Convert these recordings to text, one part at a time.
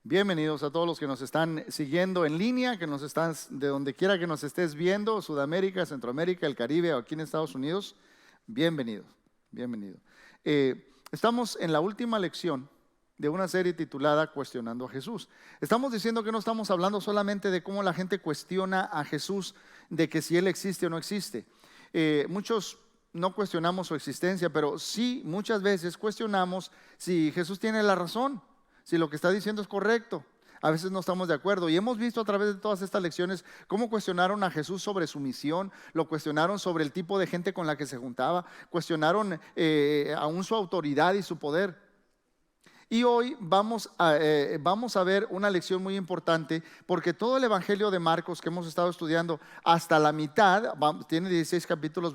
Bienvenidos a todos los que nos están siguiendo en línea, que nos están de donde quiera que nos estés viendo, Sudamérica, Centroamérica, el Caribe o aquí en Estados Unidos. Bienvenido, bienvenido. Estamos en la última lección de una serie titulada Cuestionando a Jesús. Estamos diciendo que no estamos hablando solamente de cómo la gente cuestiona a Jesús, de que si Él existe o no existe. Muchos no cuestionamos su existencia, pero sí muchas veces cuestionamos si Jesús tiene la razón, si lo que está diciendo es correcto. A veces no estamos de acuerdo y hemos visto a través de todas estas lecciones cómo cuestionaron a Jesús sobre su misión, lo cuestionaron sobre el tipo de gente con la que se juntaba, cuestionaron aún su autoridad y su poder. Y hoy vamos a ver una lección muy importante, porque todo el Evangelio de Marcos que hemos estado estudiando hasta la mitad, tiene 16 capítulos.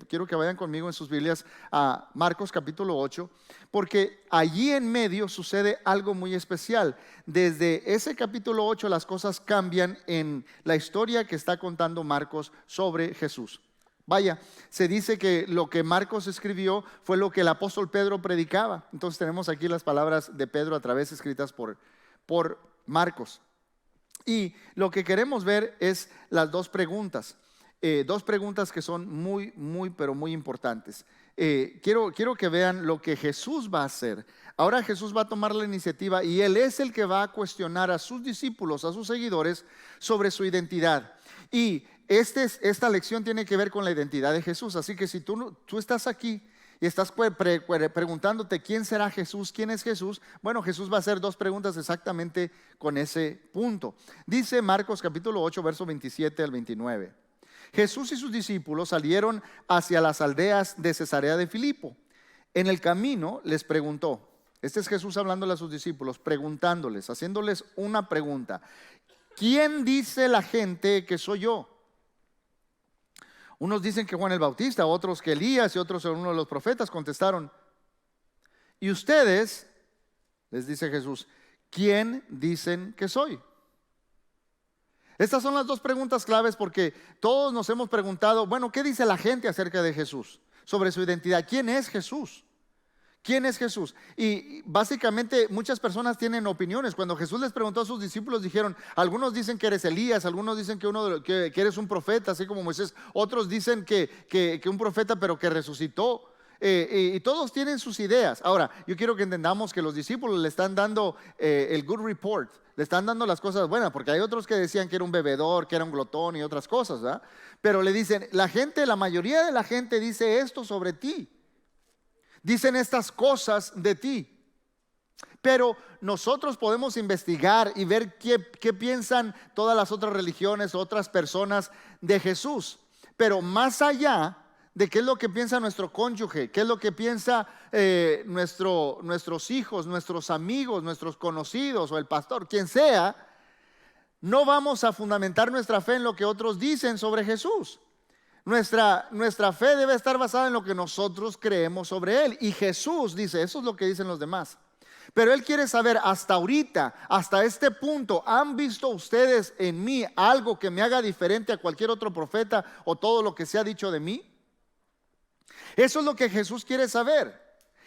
Quiero que vayan conmigo en sus Biblias a Marcos capítulo 8, porque allí en medio sucede algo muy especial. Desde ese capítulo 8 las cosas cambian en la historia que está contando Marcos sobre Jesús. Vaya, se dice que lo que Marcos escribió fue lo que el apóstol Pedro predicaba. Entonces tenemos aquí las palabras de Pedro a través escritas por Marcos. Y lo que queremos ver es las dos preguntas que son pero muy importantes. Quiero que vean lo que Jesús va a hacer. Ahora Jesús va a tomar la iniciativa y Él es el que va a cuestionar a sus discípulos, a sus seguidores, sobre su identidad. Y esta lección tiene que ver con la identidad de Jesús. Así que si tú estás aquí y estás preguntándote quién será Jesús, quién es Jesús, bueno, Jesús va a hacer dos preguntas exactamente con ese punto. Dice Marcos capítulo 8, verso 27 al 29. Jesús y sus discípulos salieron hacia las aldeas de Cesarea de Filipo. En el camino les preguntó. Este es Jesús hablándole a sus discípulos, preguntándoles, haciéndoles una pregunta: ¿quién dice la gente que soy yo? Unos dicen que Juan el Bautista, otros que Elías y otros uno de los profetas. Contestaron: ¿y ustedes? Les dice Jesús, ¿quién dicen que soy? Estas son las dos preguntas claves, porque todos nos hemos preguntado, bueno, ¿qué dice la gente acerca de Jesús? Sobre su identidad. ¿Quién es Jesús? ¿Quién es Jesús? Y básicamente muchas personas tienen opiniones. Cuando Jesús les preguntó a sus discípulos, dijeron, algunos dicen que eres Elías, algunos dicen que eres un profeta, así como Moisés. Otros dicen que un profeta, pero que resucitó. Y todos tienen sus ideas. Ahora, yo quiero que entendamos que los discípulos le están dando el good report, le están dando las cosas buenas, porque hay otros que decían que era un bebedor, que era un glotón y otras cosas, ¿verdad? Pero le dicen, la mayoría de la gente dice esto sobre ti. Dicen estas cosas de ti. Pero nosotros podemos investigar y ver qué piensan todas las otras religiones, otras personas de Jesús. Pero más allá de qué es lo que piensa nuestro cónyuge, qué es lo que piensa nuestros hijos, nuestros amigos, nuestros conocidos o el pastor, quien sea, no vamos a fundamentar nuestra fe en lo que otros dicen sobre Jesús. Nuestra fe debe estar basada en lo que nosotros creemos sobre Él. Y Jesús dice, eso es lo que dicen los demás. Pero Él quiere saber, hasta ahorita, hasta este punto, ¿han visto ustedes en mí algo que me haga diferente a cualquier otro profeta o todo lo que se ha dicho de mí? Eso es lo que Jesús quiere saber.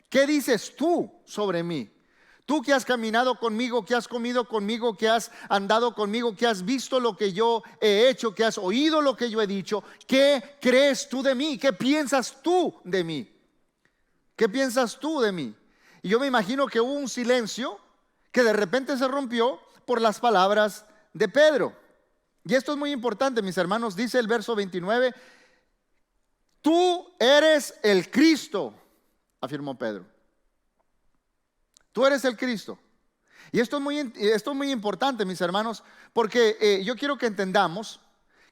¿Qué dices tú sobre mí? Tú que has caminado conmigo, que has comido conmigo, que has andado conmigo, que has visto lo que yo he hecho, que has oído lo que yo he dicho, ¿qué crees tú de mí? ¿Qué piensas tú de mí? ¿Qué piensas tú de mí? Y yo me imagino que hubo un silencio que de repente se rompió por las palabras de Pedro. Y esto es muy importante, mis hermanos. Dice el verso 29, tú eres el Cristo, afirmó Pedro. Tú eres el Cristo. Y esto es muy importante, mis hermanos, porque yo quiero que entendamos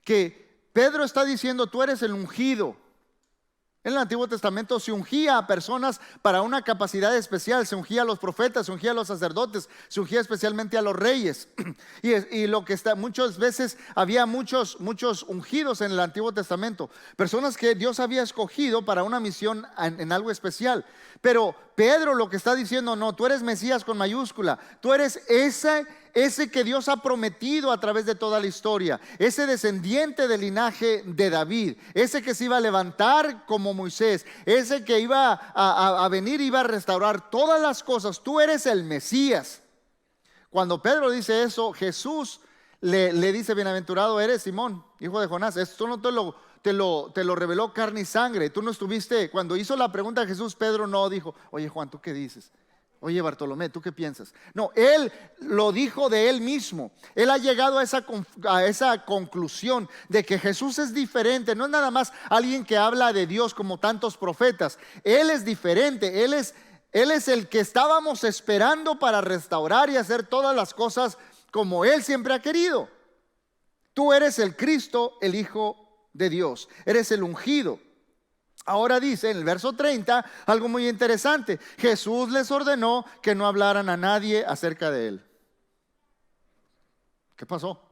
que Pedro está diciendo, tú eres el ungido. En el Antiguo Testamento se ungía a personas para una capacidad especial. Se ungía a los profetas, se ungía a los sacerdotes, se ungía especialmente a los reyes. Y lo que está, muchas veces había muchos ungidos en el Antiguo Testamento, personas que Dios había escogido para una misión en algo especial. Pero Pedro lo que está diciendo, no, tú eres Mesías con mayúscula. Tú eres ese que Dios ha prometido a través de toda la historia, ese descendiente del linaje de David, ese que se iba a levantar como Moisés, ese que iba a venir, iba a restaurar todas las cosas. Tú eres el Mesías. Cuando Pedro dice eso, Jesús le dice: bienaventurado eres, Simón, hijo de Jonás. Esto no te lo reveló carne y sangre. Tú no estuviste. Cuando hizo la pregunta a Jesús, Pedro no dijo: oye, Juan, ¿tú qué dices? Oye, Bartolomé, ¿tú qué piensas? No, él lo dijo de él mismo. Él ha llegado a esa conclusión de que Jesús es diferente. No es nada más alguien que habla de Dios como tantos profetas. Él es diferente. Él es el que estábamos esperando para restaurar y hacer todas las cosas como Él siempre ha querido. Tú eres el Cristo, el Hijo de Dios. Eres el ungido. Ahora dice en el verso 30 algo muy interesante. Jesús les ordenó que no hablaran a nadie acerca de Él. ¿Qué pasó?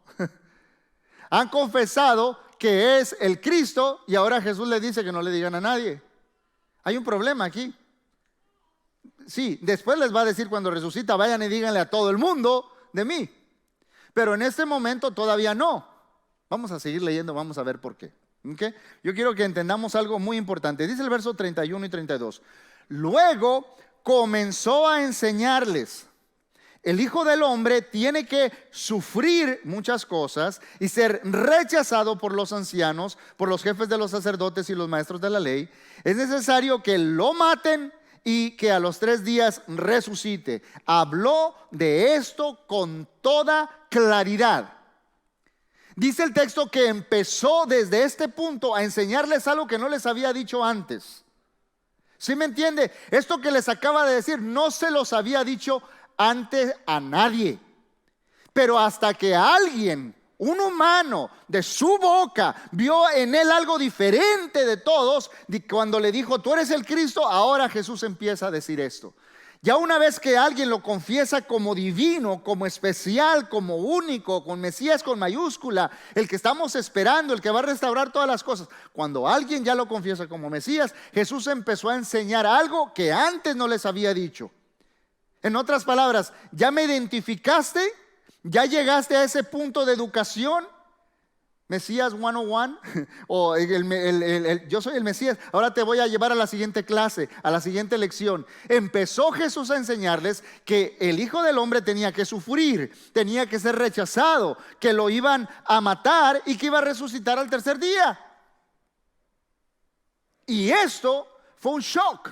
Han confesado que es el Cristo y ahora Jesús les dice que no le digan a nadie. Hay un problema aquí. Sí, después les va a decir cuando resucita: vayan y díganle a todo el mundo de mí. Pero en este momento todavía no. Vamos a seguir leyendo, vamos a ver por qué. ¿Okay? Yo quiero que entendamos algo muy importante. Dice el verso 31 y 32. Luego comenzó a enseñarles: el Hijo del Hombre tiene que sufrir muchas cosas y ser rechazado por los ancianos, por los jefes de los sacerdotes y los maestros de la ley. Es necesario que lo maten y que a los 3 días resucite. Habló de esto con toda claridad. Dice el texto que empezó desde este punto a enseñarles algo que no les había dicho antes. ¿Sí me entiende? Esto que les acaba de decir no se los había dicho antes a nadie. Pero hasta que alguien, un humano, de su boca vio en él algo diferente de todos, cuando le dijo: tú eres el Cristo, ahora Jesús empieza a decir esto. Ya una vez que alguien lo confiesa como divino, como especial, como único, con Mesías con mayúscula, el que estamos esperando, el que va a restaurar todas las cosas, cuando alguien ya lo confiesa como Mesías, Jesús empezó a enseñar algo que antes no les había dicho. En otras palabras, ¿ya me identificaste? ¿Ya llegaste a ese punto de educación? Mesías 101 o yo soy el Mesías. Ahora te voy a llevar a la siguiente clase, a la siguiente lección. Empezó Jesús a enseñarles que el Hijo del Hombre tenía que sufrir, tenía que ser rechazado, que lo iban a matar y que iba a resucitar al 3er día. Y esto fue un shock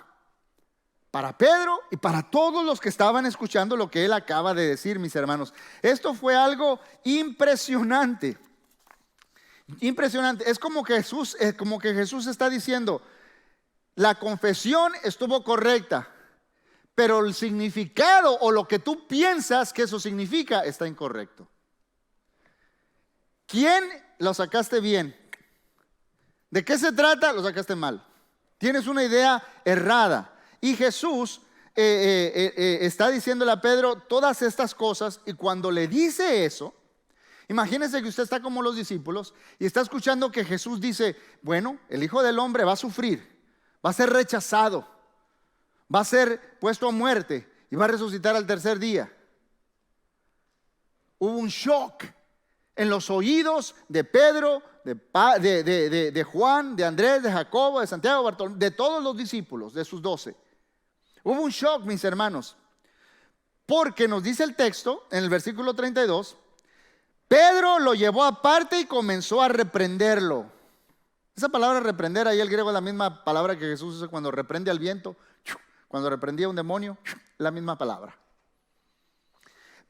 para Pedro y para todos los que estaban escuchando lo que él acaba de decir, mis hermanos. Esto fue algo impresionante. Impresionante. Es como que Jesús está diciendo: la confesión estuvo correcta, pero el significado o lo que tú piensas que eso significa está incorrecto. ¿Quién lo sacaste bien? ¿De qué se trata? Lo sacaste mal. Tienes una idea errada. Y Jesús está diciéndole a Pedro todas estas cosas, y cuando le dice eso, imagínese que usted está como los discípulos y está escuchando que Jesús dice: bueno, el Hijo del Hombre va a sufrir, va a ser rechazado, va a ser puesto a muerte y va a resucitar al 3er día. Hubo un shock en los oídos de Pedro, de Juan, de Andrés, de Jacobo, de Santiago, Bartolomé, de todos los discípulos, de sus 12. Hubo un shock, mis hermanos, porque nos dice el texto en el versículo 32: Pedro lo llevó aparte y comenzó a reprenderlo. Esa palabra reprender, ahí el griego es la misma palabra que Jesús usa cuando reprende al viento, cuando reprendía a un demonio, la misma palabra.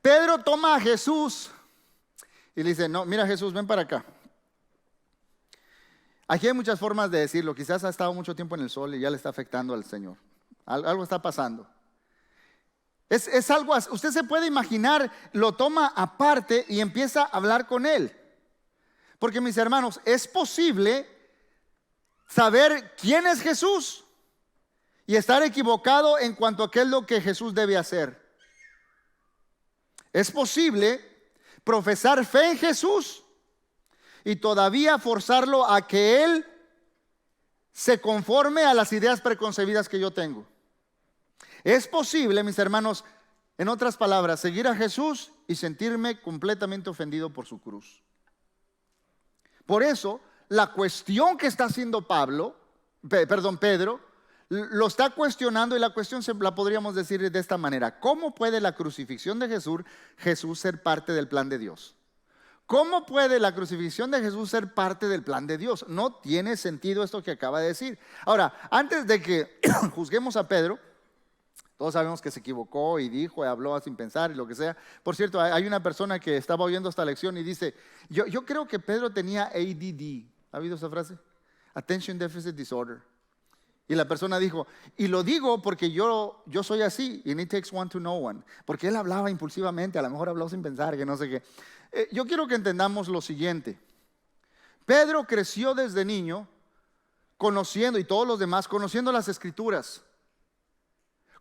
Pedro toma a Jesús y le dice: no, mira Jesús, ven para acá. Aquí hay muchas formas de decirlo. Quizás ha estado mucho tiempo en el sol y ya le está afectando al Señor. Algo está pasando. Es algo, usted se puede imaginar, lo toma aparte y empieza a hablar con él. Porque, mis hermanos, es posible saber quién es Jesús y estar equivocado en cuanto a qué es lo que Jesús debe hacer. Es posible profesar fe en Jesús y todavía forzarlo a que Él se conforme a las ideas preconcebidas que yo tengo. Es posible, mis hermanos, en otras palabras, seguir a Jesús y sentirme completamente ofendido por su cruz. Por eso, la cuestión que está haciendo Pedro, lo está cuestionando y la cuestión la podríamos decir de esta manera: ¿cómo puede la crucifixión de Jesús ser parte del plan de Dios? ¿Cómo puede la crucifixión de Jesús ser parte del plan de Dios? No tiene sentido esto que acaba de decir. Ahora, antes de que juzguemos a Pedro, todos sabemos que se equivocó y dijo y habló sin pensar y lo que sea. Por cierto, hay una persona que estaba oyendo esta lección y dice: yo creo que Pedro tenía ADD. ¿Ha oído esa frase? Attention Deficit Disorder. Y la persona dijo: y lo digo porque yo soy así, and it takes one to know one. Porque él hablaba impulsivamente, a lo mejor habló sin pensar, que no sé qué. Yo quiero que entendamos lo siguiente. Pedro creció desde niño conociendo, y todos los demás, conociendo las Escrituras.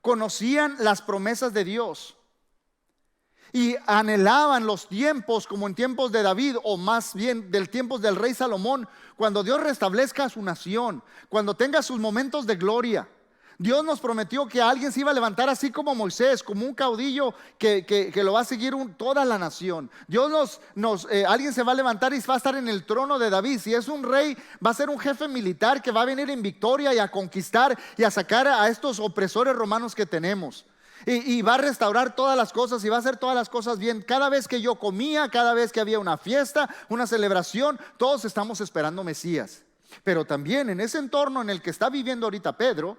Conocían las promesas de Dios y anhelaban los tiempos como en tiempos de David, o más bien del tiempos del rey Salomón, cuando Dios restablezca su nación, cuando tenga sus momentos de gloria. Dios nos prometió que alguien se iba a levantar así como Moisés, como un caudillo que lo va a seguir toda la nación. Alguien se va a levantar y va a estar en el trono de David. Si es un rey, va a ser un jefe militar que va a venir en victoria y a conquistar y a sacar a estos opresores romanos que tenemos. Y va a restaurar todas las cosas y va a hacer todas las cosas bien. Cada vez que yo comía, cada vez que había una fiesta, una celebración, todos estamos esperando Mesías. Pero también en ese entorno en el que está viviendo ahorita Pedro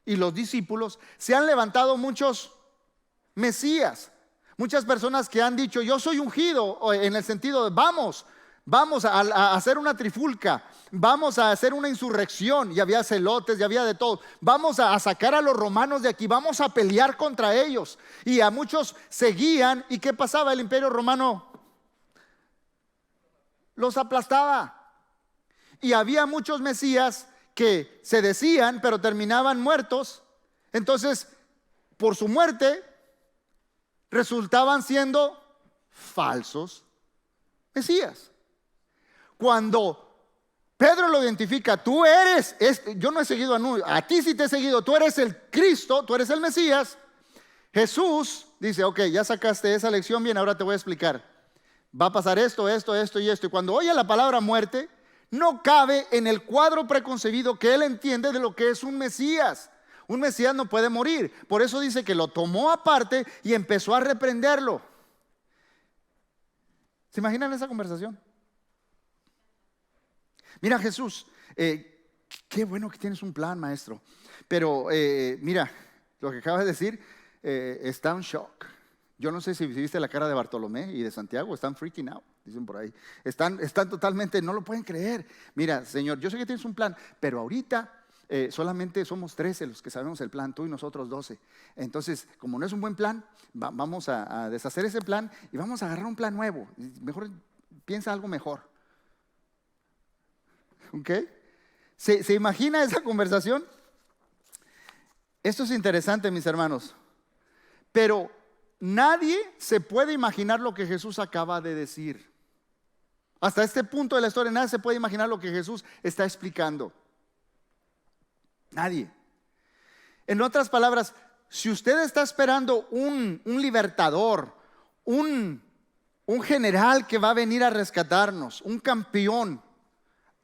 y los discípulos, se han levantado muchos Mesías, muchas personas que han dicho: yo soy ungido, en el sentido de vamos a hacer una trifulca, vamos a hacer una insurrección. Y había celotes y había de todo. Vamos a sacar a los romanos de aquí, vamos a pelear contra ellos. Y a muchos seguían. ¿Y qué pasaba? El imperio romano los aplastaba. Y había muchos Mesías que se decían, pero terminaban muertos. Entonces, por su muerte, resultaban siendo falsos Mesías. Cuando Pedro lo identifica: tú eres, yo no he seguido a ti sí te he seguido, tú eres el Cristo, tú eres el Mesías. Jesús dice: ok, ya sacaste esa lección, bien, ahora te voy a explicar. Va a pasar esto, esto, esto y esto. Y cuando oye la palabra muerte, no cabe en el cuadro preconcebido que él entiende de lo que es un Mesías. Un Mesías no puede morir. Por eso dice que lo tomó aparte y empezó a reprenderlo. ¿Se imaginan esa conversación? Mira, Jesús, qué bueno que tienes un plan, maestro. Pero mira, lo que acabas de decir está en shock. Yo no sé si viste la cara de Bartolomé y de Santiago. Están freaking out, dicen por ahí. Están totalmente, no lo pueden creer. Mira, Señor, yo sé que tienes un plan, pero ahorita solamente somos 13 los que sabemos el plan, tú y nosotros 12. Entonces, como no es un buen plan, vamos a deshacer ese plan y vamos a agarrar un plan nuevo. Mejor piensa algo mejor. ¿Ok? ¿Se imagina esa conversación? Esto es interesante, mis hermanos. Pero nadie se puede imaginar lo que Jesús acaba de decir. Hasta este punto de la historia, nadie se puede imaginar lo que Jesús está explicando. Nadie. En otras palabras, si usted está esperando un libertador, un general que va a venir a rescatarnos, un campeón,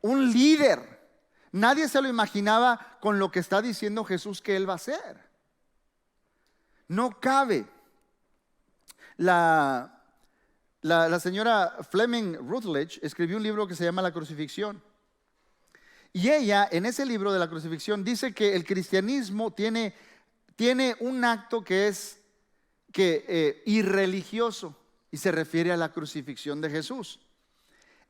un líder, nadie se lo imaginaba con lo que está diciendo Jesús que él va a hacer. No cabe. La señora Fleming Rutledge escribió un libro que se llama La Crucifixión. Y ella, en ese libro de la crucifixión, dice que el cristianismo tiene un acto que es irreligioso, y se refiere a la crucifixión de Jesús.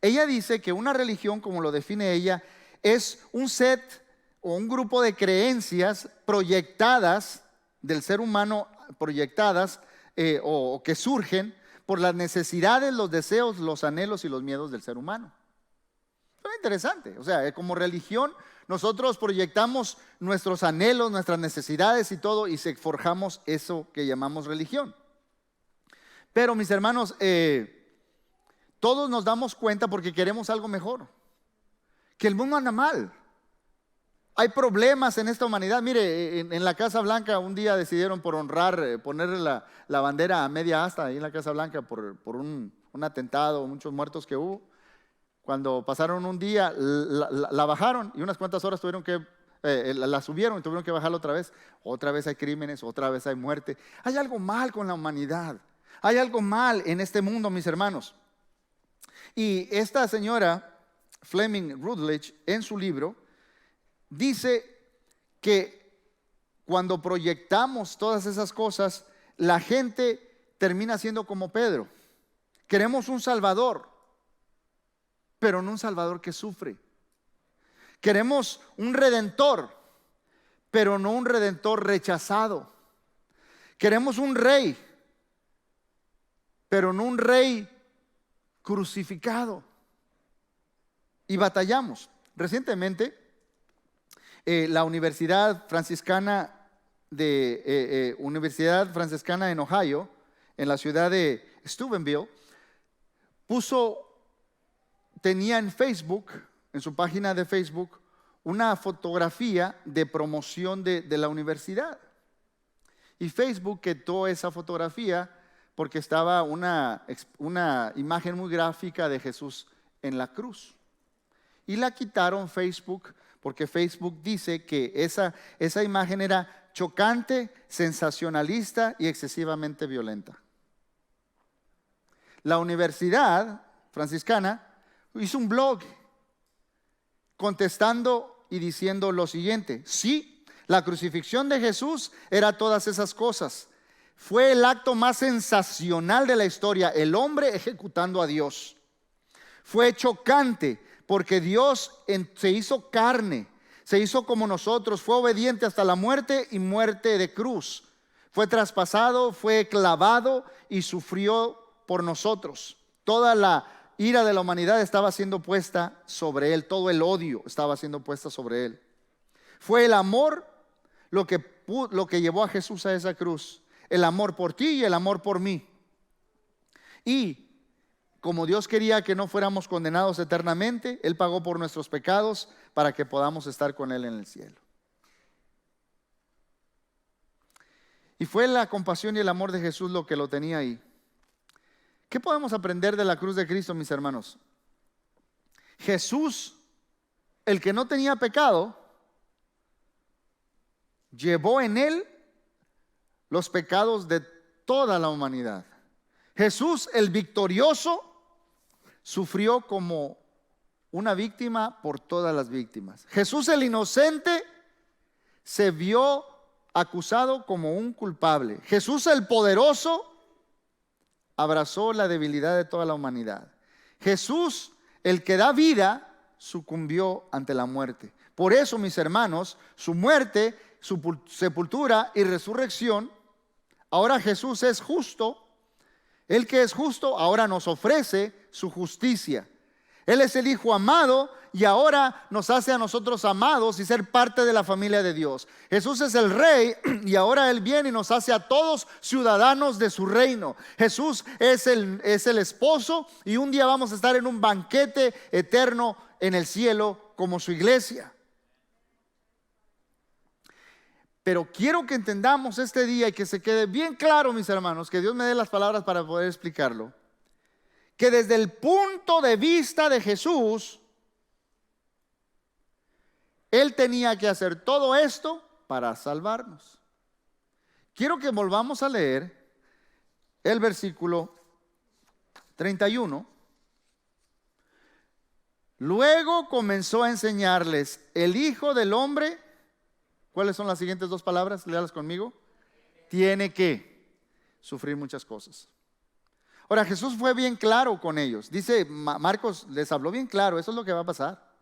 Ella dice que una religión, como lo define ella, es un set o un grupo de creencias proyectadas del ser humano, proyectadas o que surgen por las necesidades, los deseos, los anhelos y los miedos del ser humano. Es interesante. O sea, como religión nosotros proyectamos nuestros anhelos, nuestras necesidades y todo, y forjamos eso que llamamos religión. Pero mis hermanos, todos nos damos cuenta, porque queremos algo mejor, que el mundo anda mal. Hay problemas en esta humanidad. Mire, en la Casa Blanca un día decidieron, por honrar, ponerle la bandera a media asta ahí en la Casa Blanca por un atentado, muchos muertos que hubo. Cuando pasaron un día, la bajaron y unas cuantas horas tuvieron que La subieron y tuvieron que bajarla otra vez. Otra vez hay crímenes, otra vez hay muerte. Hay algo mal con la humanidad. Hay algo mal en este mundo, mis hermanos. Y esta señora Fleming Rutledge, en su libro, dice que cuando proyectamos todas esas cosas, la gente termina siendo como Pedro. Queremos un Salvador, pero no un Salvador que sufre. Queremos un Redentor, pero no un Redentor rechazado. Queremos un Rey, pero no un Rey crucificado. Y batallamos. Recientemente, la Universidad Franciscana en Ohio, en la ciudad de Steubenville, tenía en Facebook, en su página de Facebook, una fotografía de promoción de la universidad. Y Facebook quitó esa fotografía porque estaba una imagen muy gráfica de Jesús en la cruz. Y la quitaron Facebook porque Facebook dice que esa imagen era chocante, sensacionalista y excesivamente violenta. La Universidad Franciscana hizo un blog contestando y diciendo lo siguiente: sí, la crucifixión de Jesús era todas esas cosas. Fue el acto más sensacional de la historia, el hombre ejecutando a Dios. Fue chocante porque Dios se hizo carne, se hizo como nosotros, fue obediente hasta la muerte y muerte de cruz. Fue traspasado, fue clavado y sufrió por nosotros. Toda la ira de la humanidad estaba siendo puesta sobre él, todo el odio estaba siendo puesto sobre él. Fue el amor lo que llevó a Jesús a esa cruz, el amor por ti y el amor por mí. Y como Dios quería que no fuéramos condenados eternamente, Él pagó por nuestros pecados para que podamos estar con Él en el cielo. Y fue la compasión y el amor de Jesús lo que lo tenía ahí. ¿Qué podemos aprender de la cruz de Cristo, mis hermanos? Jesús, el que no tenía pecado, llevó en Él los pecados de toda la humanidad. Jesús, el victorioso, sufrió como una víctima por todas las víctimas. Jesús, el inocente, se vio acusado como un culpable. Jesús, el poderoso, abrazó la debilidad de toda la humanidad. Jesús, el que da vida, sucumbió ante la muerte. Por eso, mis hermanos, su muerte, su sepultura y resurrección, ahora Jesús es justo. El que es justo ahora nos ofrece su justicia. Él es el Hijo amado y ahora nos hace a nosotros amados y ser parte de la familia de Dios. Jesús es el Rey y ahora Él viene y nos hace a todos ciudadanos de su reino. Jesús es el esposo y un día vamos a estar en un banquete eterno en el cielo como su iglesia. Pero quiero que entendamos este día y que se quede bien claro, mis hermanos, que Dios me dé las palabras para poder explicarlo, que desde el punto de vista de Jesús, Él tenía que hacer todo esto para salvarnos. Quiero que volvamos a leer el versículo 31. Luego comenzó a enseñarles: el Hijo del Hombre, ¿cuáles son las siguientes dos palabras? Léalas conmigo. Tiene que sufrir muchas cosas. Ahora, Jesús fue bien claro con ellos. Dice Marcos, les habló bien claro, eso es lo que va a pasar.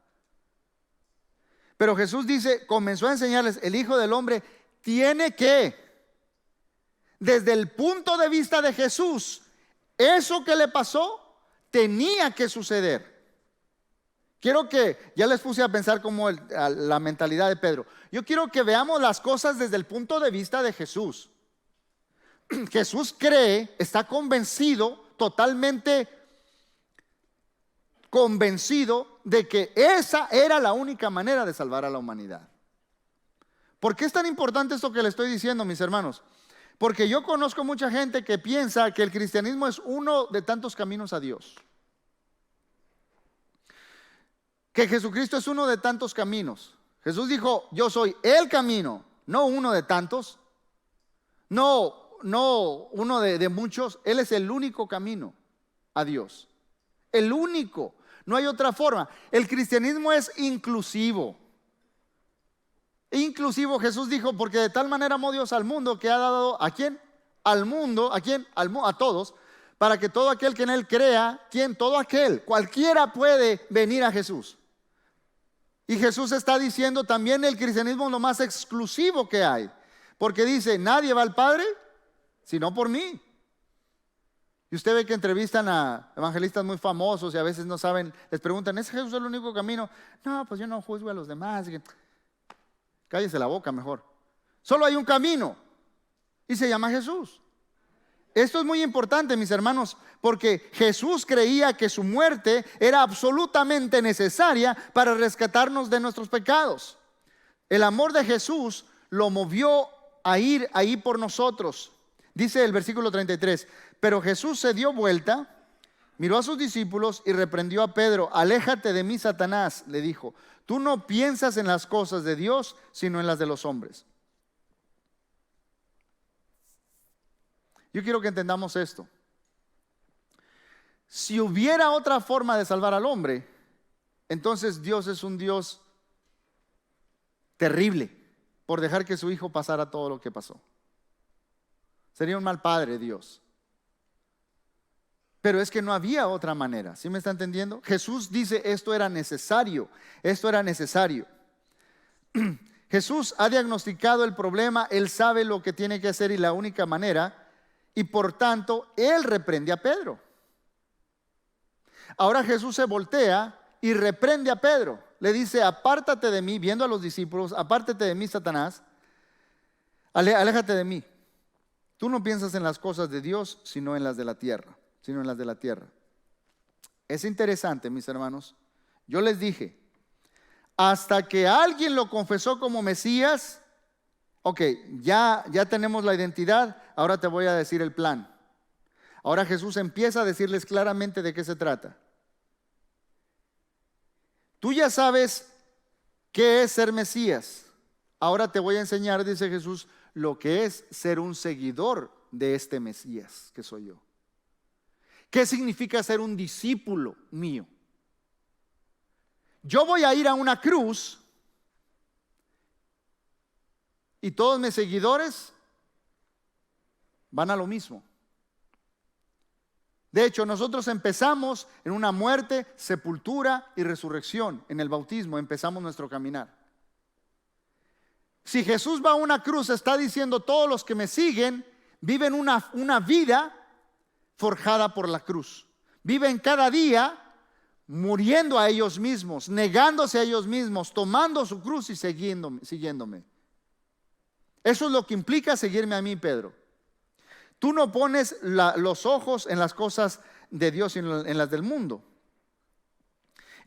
Pero Jesús dice, comenzó a enseñarles: el Hijo del Hombre tiene que. Desde el punto de vista de Jesús, eso que le pasó tenía que suceder. Quiero que, ya les puse a pensar como la mentalidad de Pedro. Yo quiero que veamos las cosas desde el punto de vista de Jesús. Jesús cree, está convencido, totalmente convencido de que esa era la única manera de salvar a la humanidad. ¿Por qué es tan importante esto que le estoy diciendo, mis hermanos? Porque yo conozco mucha gente que piensa que el cristianismo es uno de tantos caminos a Dios. Que Jesucristo es uno de tantos caminos. Jesús dijo, yo soy el camino, no uno de tantos, no uno de muchos. Él es el único camino a Dios, el único, no hay otra forma. El cristianismo es inclusivo. Inclusivo, Jesús dijo, porque de tal manera amó Dios al mundo que ha dado, ¿a quién? Al mundo, ¿a quién? A todos, para que todo aquel que en él crea, ¿quién? Todo aquel, cualquiera puede venir a Jesús. Y Jesús está diciendo también el cristianismo es lo más exclusivo que hay, porque dice, nadie va al Padre sino por mí. Y usted ve que entrevistan a evangelistas muy famosos y a veces no saben, les preguntan, ¿es Jesús el único camino? No, pues yo no juzgo a los demás. Cállese la boca mejor. Solo hay un camino y se llama Jesús. Esto es muy importante, mis hermanos, porque Jesús creía que su muerte era absolutamente necesaria para rescatarnos de nuestros pecados. El amor de Jesús lo movió a ir ahí por nosotros. Dice el versículo 33, pero Jesús se dio vuelta, miró a sus discípulos y reprendió a Pedro. Aléjate de mí, Satanás, le dijo. Tú no piensas en las cosas de Dios, sino en las de los hombres. Yo quiero que entendamos esto. Si hubiera otra forma de salvar al hombre, entonces Dios es un Dios terrible por dejar que su hijo pasara todo lo que pasó. Sería un mal padre Dios. Pero es que no había otra manera. ¿Sí me está entendiendo? Jesús dice esto era necesario. Esto era necesario. Jesús ha diagnosticado el problema. Él sabe lo que tiene que hacer y la única manera. Y por tanto, Él reprende a Pedro. Ahora Jesús se voltea y reprende a Pedro. Le dice, apártate de mí, viendo a los discípulos, apártate de mí, Satanás. Aléjate de mí. Tú no piensas en las cosas de Dios, sino en las de la tierra. Es interesante, mis hermanos. Yo les dije, hasta que alguien lo confesó como Mesías, ok, ya tenemos la identidad, ahora te voy a decir el plan. Ahora Jesús empieza a decirles claramente de qué se trata. Tú ya sabes qué es ser Mesías. Ahora te voy a enseñar, dice Jesús, lo que es ser un seguidor de este Mesías que soy yo. ¿Qué significa ser un discípulo mío? Yo voy a ir a una cruz y todos mis seguidores van a lo mismo. De hecho, nosotros empezamos en una muerte, sepultura y resurrección. En el bautismo empezamos nuestro caminar. Si Jesús va a una cruz, está diciendo todos los que me siguen viven una vida forjada por la cruz. Viven cada día muriendo a ellos mismos, negándose a ellos mismos, tomando su cruz y siguiéndome. Eso es lo que implica seguirme a mí, Pedro. Tú no pones los ojos en las cosas de Dios, sino en las del mundo.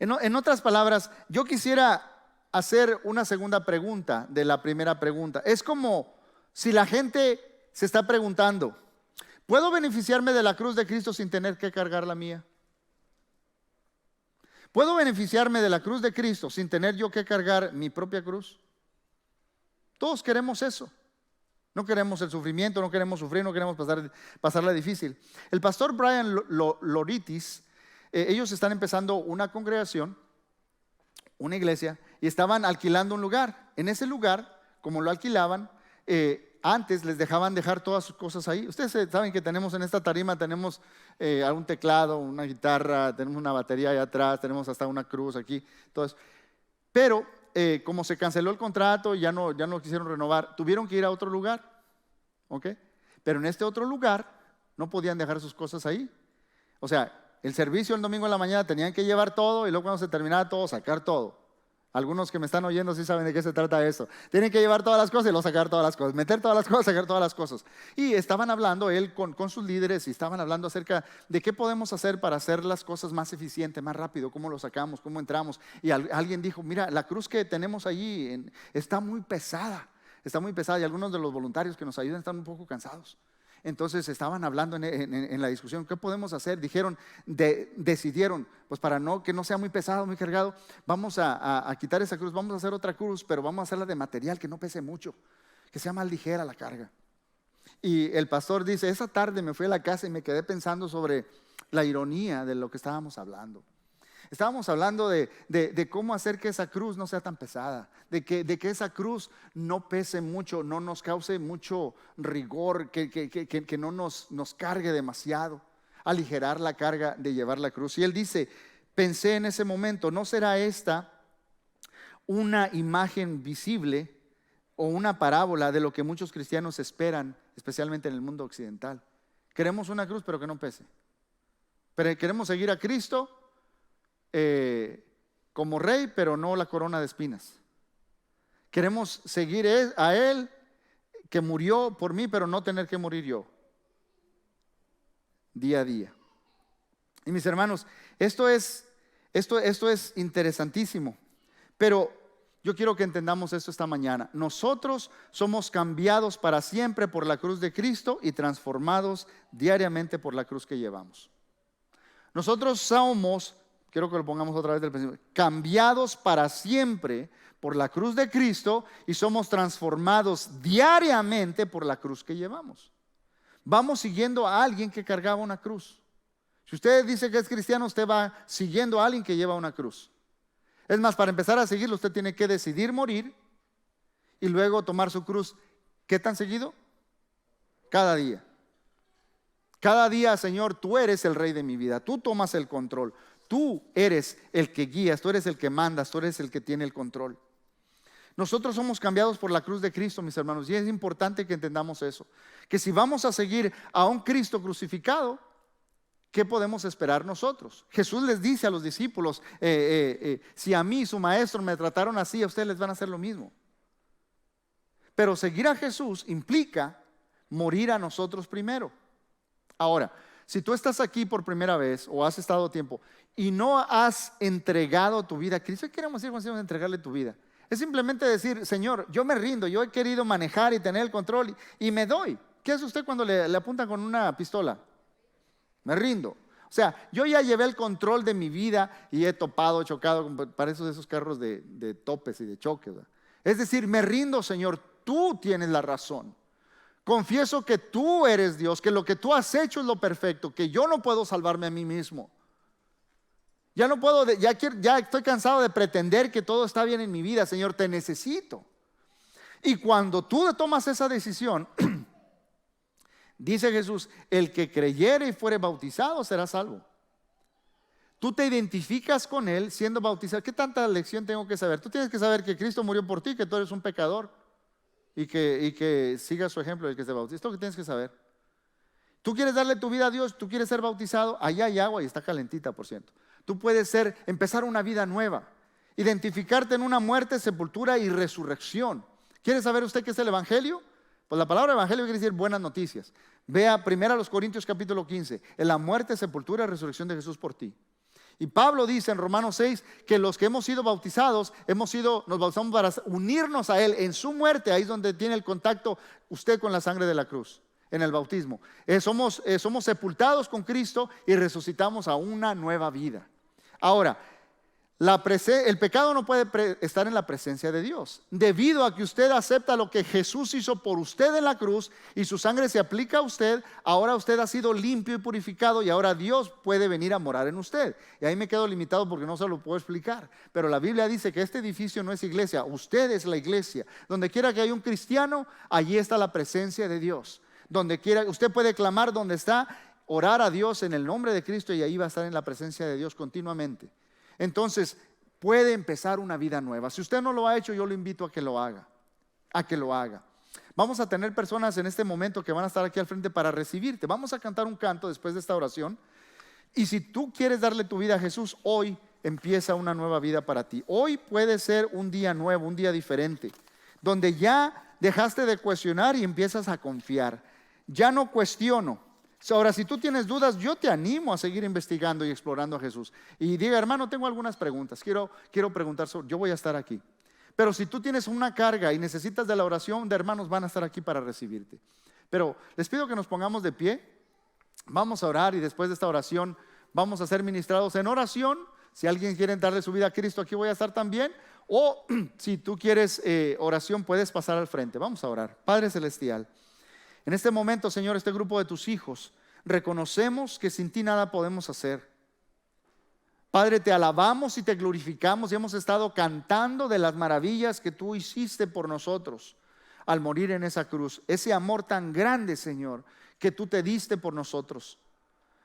En otras palabras, yo quisiera hacer una segunda pregunta de la primera pregunta. Es como si la gente se está preguntando, ¿puedo beneficiarme de la cruz de Cristo sin tener que cargar la mía? ¿Puedo beneficiarme de la cruz de Cristo sin tener yo que cargar mi propia cruz? Todos queremos eso. No queremos el sufrimiento, no queremos sufrir, no queremos pasarla difícil. El pastor Brian Loritis, ellos están empezando una congregación, una iglesia, y estaban alquilando un lugar. En ese lugar, como lo alquilaban, antes les dejaban dejar todas sus cosas ahí. Ustedes saben que tenemos en esta tarima, tenemos un teclado, una guitarra, tenemos una batería allá atrás, tenemos hasta una cruz aquí, todo eso. Pero como se canceló el contrato, ya no quisieron renovar, tuvieron que ir a otro lugar, ¿ok? Pero en este otro lugar no podían dejar sus cosas ahí. O sea, el servicio el domingo en la mañana tenían que llevar todo y luego cuando se terminaba todo, sacar todo. Algunos que me están oyendo sí saben de qué se trata eso. Tienen que llevar todas las cosas y luego sacar todas las cosas, meter todas las cosas, sacar todas las cosas. Y estaban hablando él con sus líderes y estaban hablando acerca de qué podemos hacer para hacer las cosas más eficientes, más rápido, cómo lo sacamos, cómo entramos. Y alguien dijo, mira, la cruz que tenemos allí está muy pesada y algunos de los voluntarios que nos ayudan están un poco cansados. Entonces estaban hablando en la discusión, ¿qué podemos hacer? Dijeron, decidieron, pues para que no sea muy pesado, muy cargado, vamos a quitar esa cruz, vamos a hacer otra cruz, pero vamos a hacerla de material que no pese mucho, que sea más ligera la carga. Y el pastor dice, esa tarde me fui a la casa y me quedé pensando sobre la ironía de lo que estábamos hablando. Estábamos hablando de cómo hacer que esa cruz no sea tan pesada, de que esa cruz no pese mucho, no nos cause mucho rigor, que no nos cargue demasiado, aligerar la carga de llevar la cruz. Y él dice, pensé en ese momento, ¿no será esta una imagen visible o una parábola de lo que muchos cristianos esperan, especialmente en el mundo occidental? Queremos una cruz pero que no pese. Pero queremos seguir a Cristo como rey, pero no la corona de espinas. Queremos seguir a Él que murió por mí, pero no tener que morir yo, día a día. Y mis hermanos, esto es interesantísimo, pero yo quiero que entendamos esto esta mañana. Nosotros somos cambiados para siempre por la cruz de Cristo y transformados diariamente por la cruz que llevamos. Nosotros somos, quiero que lo pongamos otra vez del principio, cambiados para siempre por la cruz de Cristo y somos transformados diariamente por la cruz que llevamos. Vamos siguiendo a alguien que cargaba una cruz. Si usted dice que es cristiano, usted va siguiendo a alguien que lleva una cruz. Es más, para empezar a seguirlo, usted tiene que decidir morir y luego tomar su cruz. ¿Qué tan seguido? Cada día. Cada día, Señor, tú eres el rey de mi vida. Tú tomas el control. Tú eres el que guías, tú eres el que mandas, tú eres el que tiene el control. Nosotros somos cambiados por la cruz de Cristo, mis hermanos, y es importante que entendamos eso. Que si vamos a seguir a un Cristo crucificado, ¿qué podemos esperar nosotros? Jesús les dice a los discípulos, si a mí, su maestro, me trataron así, a ustedes les van a hacer lo mismo. Pero seguir a Jesús implica morir a nosotros primero. Ahora, si tú estás aquí por primera vez o has estado tiempo y no has entregado tu vida a Cristo, ¿qué queremos decir cuando decimos entregarle tu vida? Es simplemente decir, Señor, yo me rindo, yo he querido manejar y tener el control y me doy. ¿Qué hace usted cuando le apuntan con una pistola? Me rindo. O sea, yo ya llevé el control de mi vida y he topado, chocado, para esos carros de topes y de choques, ¿verdad? Es decir, me rindo, Señor, tú tienes la razón. Confieso que tú eres Dios, que lo que tú has hecho es lo perfecto, que yo no puedo salvarme a mí mismo. Ya no puedo, ya estoy cansado de pretender que todo está bien en mi vida, Señor, te necesito. Y cuando tú tomas esa decisión, dice Jesús, el que creyere y fuere bautizado será salvo. Tú te identificas con Él siendo bautizado. ¿Qué tanta lección tengo que saber? Tú tienes que saber que Cristo murió por ti, que tú eres un pecador y que sigas su ejemplo de que se bautice. Esto es lo que tienes que saber. Tú quieres darle tu vida a Dios, tú quieres ser bautizado, allá hay agua y está calentita, por cierto. Tú puedes empezar una vida nueva, identificarte en una muerte, sepultura y resurrección. ¿Quiere saber usted qué es el Evangelio? Pues la palabra evangelio quiere decir buenas noticias. Vea 1 Corintios capítulo 15, en la muerte, sepultura y resurrección de Jesús por ti. Y Pablo dice en Romanos 6 que los que hemos sido bautizados, nos bautizamos para unirnos a Él en su muerte. Ahí es donde tiene el contacto usted con la sangre de la cruz, en el bautismo. Somos sepultados con Cristo y resucitamos a una nueva vida. Ahora, el pecado no puede estar en la presencia de Dios. Debido a que usted acepta lo que Jesús hizo por usted en la cruz y su sangre se aplica a usted, ahora usted ha sido limpio y purificado y ahora Dios puede venir a morar en usted. Y ahí me quedo limitado porque no se lo puedo explicar. Pero la Biblia dice que este edificio no es iglesia, usted es la iglesia. Donde quiera que haya un cristiano, allí está la presencia de Dios. Donde quiera, usted puede clamar donde está, orar a Dios en el nombre de Cristo y ahí va a estar en la presencia de Dios continuamente. Entonces puede empezar una vida nueva. Si usted no lo ha hecho, yo lo invito a que lo haga. Vamos a tener personas en este momento que van a estar aquí al frente para recibirte. Vamos a cantar un canto después de esta oración. Y si tú quieres darle tu vida a Jesús, hoy empieza una nueva vida para ti. Hoy puede ser un día nuevo, un día diferente, donde ya dejaste de cuestionar y empiezas a confiar. Ya no cuestiono. Ahora, si tú tienes dudas, yo te animo a seguir investigando y explorando a Jesús. Y diga, hermano, tengo algunas preguntas. Quiero preguntar yo voy a estar aquí. Pero si tú tienes una carga y necesitas de la oración de hermanos, van a estar aquí para recibirte. Pero les pido que nos pongamos de pie. Vamos a orar y después de esta oración vamos a ser ministrados en oración. Si alguien quiere darle su vida a Cristo, aquí voy a estar también. O si tú quieres oración, puedes pasar al frente. Vamos a orar. Padre Celestial, en este momento, Señor, este grupo de tus hijos, reconocemos que sin ti nada podemos hacer. Padre, te alabamos y te glorificamos y hemos estado cantando de las maravillas que tú hiciste por nosotros al morir en esa cruz. Ese amor tan grande, Señor, que tú te diste por nosotros.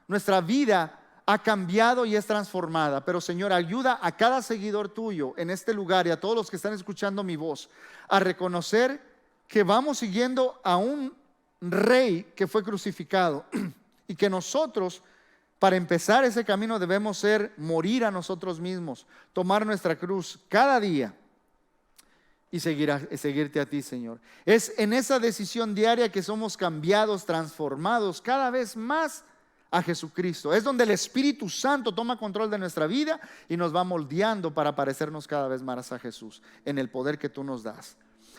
Nuestra vida ha cambiado y es transformada, pero Señor, ayuda a cada seguidor tuyo en este lugar y a todos los que están escuchando mi voz a reconocer que vamos siguiendo a un rey que fue crucificado y que nosotros, para empezar ese camino, debemos morir a nosotros mismos, tomar nuestra cruz cada día y seguirte a ti, Señor. Es en esa decisión diaria que somos cambiados, transformados cada vez más a Jesucristo. Es donde el Espíritu Santo toma control de nuestra vida y nos va moldeando para parecernos cada vez más a Jesús en el poder que tú nos das.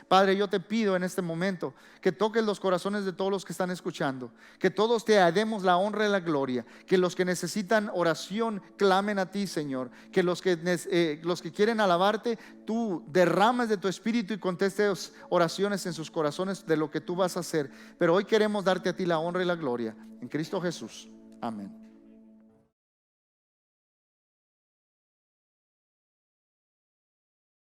Padre, yo te pido en este momento que toques los corazones de todos los que están escuchando, que todos te demos la honra y la gloria, que los que necesitan oración clamen a ti, Señor, que los que quieren alabarte, tú derrames de tu espíritu y contestes oraciones en sus corazones de lo que tú vas a hacer. Pero hoy queremos darte a ti la honra y la gloria en Cristo Jesús. Amén.